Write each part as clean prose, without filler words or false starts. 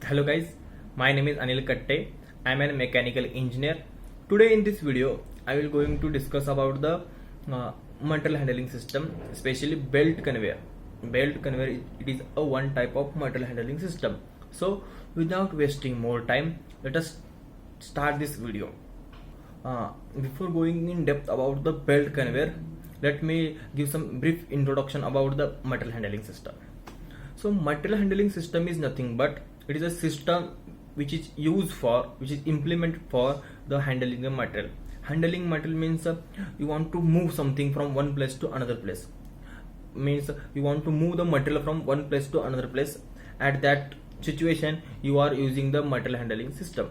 Hello guys, my name is Anil Katte. I am a mechanical engineer. Today in this video, I will going to discuss about the material handling system, especially belt conveyor. Belt conveyor, it is a one type of material handling system. So without wasting more time, let us start this video. Before going in depth about the belt conveyor, let me give some brief introduction about the material handling system. So material handling system is nothing but it is a system which is implemented for the handling the material. Handling material means you want to move something from one place to another place. Means you want to move the material from one place to another place. At that situation, you are using the material handling system.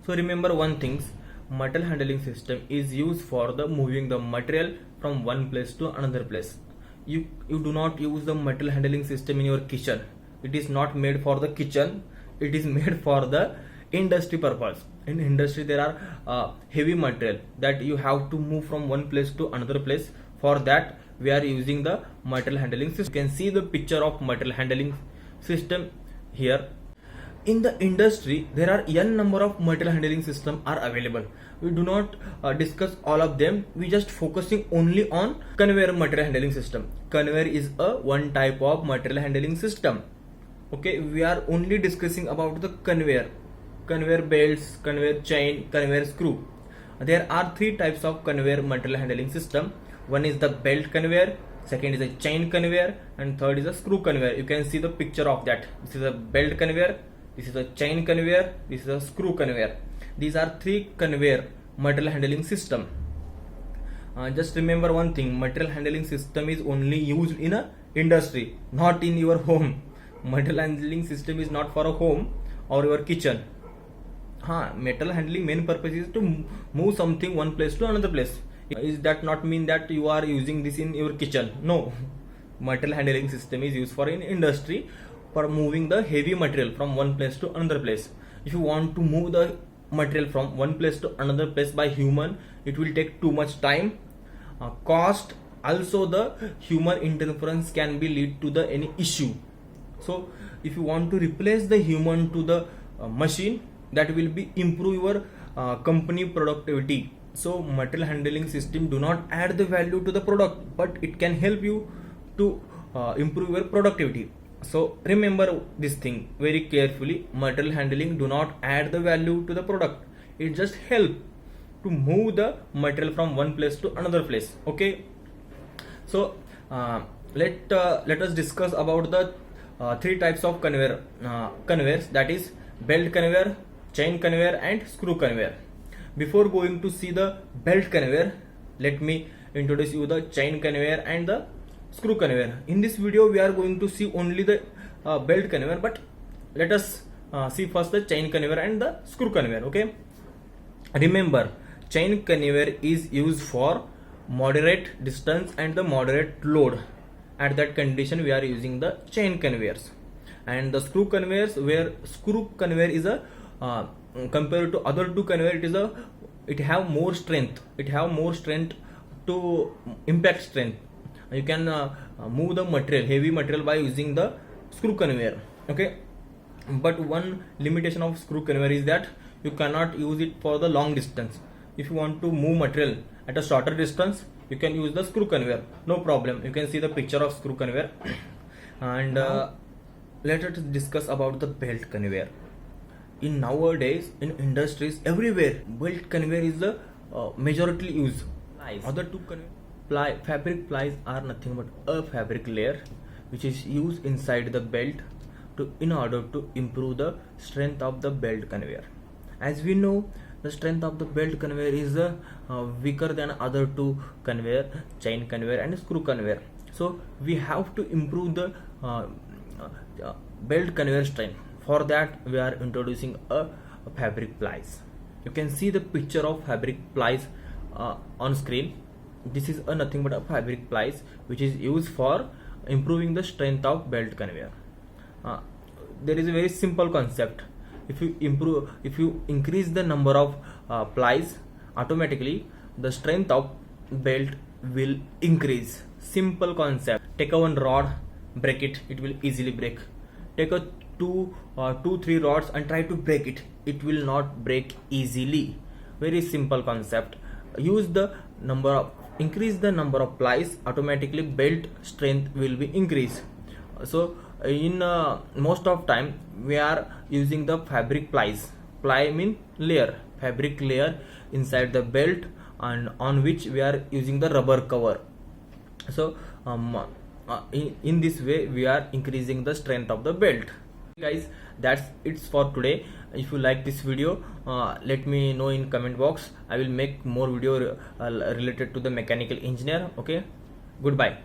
So remember one thing, material handling system is used for the moving the material from one place to another place. You do not use the material handling system in your kitchen. It is not made for the kitchen. It is made for the industry purpose. In industry there are heavy material that you have to move from one place to another place. For that we are using the material handling system. You can see the picture of material handling system here. In the industry there are n number of material handling system are available. We do not discuss all of them. We just focusing only on conveyor material handling system. Conveyor is a one type of material handling system. Okay, we are only discussing about the conveyor belts, conveyor chain, conveyor screw. There are three types of conveyor material handling system. One is the belt conveyor, second is a chain conveyor, and third is a screw conveyor. You can see the picture of that. This is a belt conveyor, this is a chain conveyor, this is a screw conveyor. These are three conveyor material handling system. Just remember one thing, material handling system is only used in a industry, not in your home. Material handling system is not for a home or your kitchen. Metal handling main purpose is to move something one place to another place. Is that not mean that you are using this in your kitchen? No. Material handling system is used for in industry for moving the heavy material from one place to another place. If you want to move the material from one place to another place by human, it will take too much time, cost. Also the human interference can be lead to the any issue. So if you want to replace the human to the machine, that will be improve your company productivity. So material handling system do not add the value to the product, but it can help you to improve your productivity. So remember this thing very carefully. Material handling do not add the value to the product. It just help to move the material from one place to another place. Okay. So let us discuss about the three types of conveyors, that is belt conveyor, chain conveyor, and screw conveyor. Before going to see the belt conveyor, let me introduce you the chain conveyor and the screw conveyor. In this video we are going to see only the belt conveyor, but let us see first the chain conveyor and the screw conveyor. Okay, remember chain conveyor is used for moderate distance and the moderate load. At that condition we are using the chain conveyors. And the screw conveyors, where screw conveyor is a compared to other two conveyor, it have more strength. It have more strength to impact strength. You can move the material, heavy material, by using the screw conveyor. Okay, but one limitation of screw conveyor is that you cannot use it for the long distance. If you want to move material at a shorter distance, you can use the screw conveyor, no problem. You can see the picture of screw conveyor. And let us discuss about the belt conveyor. In nowadays in industries everywhere, belt conveyor is the majority used. Other two fabric plies are nothing but a fabric layer which is used inside the belt in order to improve the strength of the belt conveyor. As we know, the strength of the belt conveyor is weaker than other two conveyor, chain conveyor and screw conveyor. So we have to improve the belt conveyor strength. For that we are introducing a fabric plies. You can see the picture of fabric plies on screen. This is nothing but a fabric plies which is used for improving the strength of belt conveyor. There is a very simple concept. If you increase the number of plies, automatically the strength of belt will increase. Simple concept. Take a one rod, break it, it will easily break. take a two three rods and try to break it. It will not break easily. Very simple concept. Use the increase the number of plies, automatically belt strength will be increased. So in most of time we are using the fabric plies. Ply mean layer, fabric layer inside the belt, and on which we are using the rubber cover. So in this way we are increasing the strength of the belt. Guys, that's it's for today. If you like this video, let me know in comment box. I will make more video related to the mechanical engineer. Okay, goodbye.